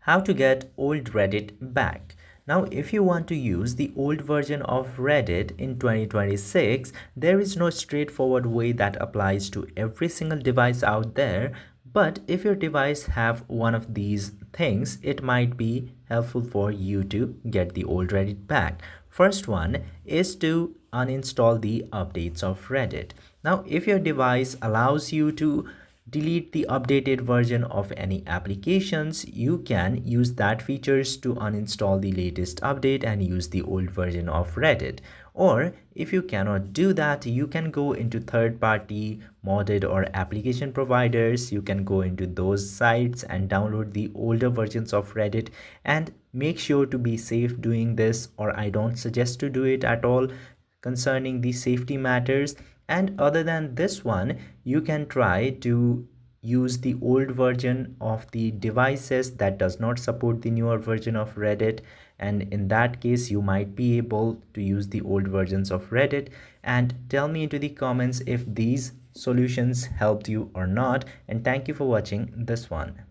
How to get old Reddit back. Now, if you want to use the old version of Reddit in 2026, there is no straightforward way that applies to every single device out there. But if your device have one of these things, it might be helpful for you to get the old Reddit back. First one is to uninstall the updates of Reddit. Now, if your device allows you to delete the updated version of any applications, you can use that features to uninstall the latest update and use the old version of Reddit. Or if you cannot do that, you can go into third-party modded or application providers. You can go into those sites and download the older versions of Reddit, and make sure to be safe doing this, or I don't suggest to do it at all concerning the safety matters. And other than this one, you can try to use the old version of the devices that does not support the newer version of Reddit, and in that case you might be able to use the old versions of Reddit. And tell me into the comments if these solutions helped you or not, and thank you for watching this one.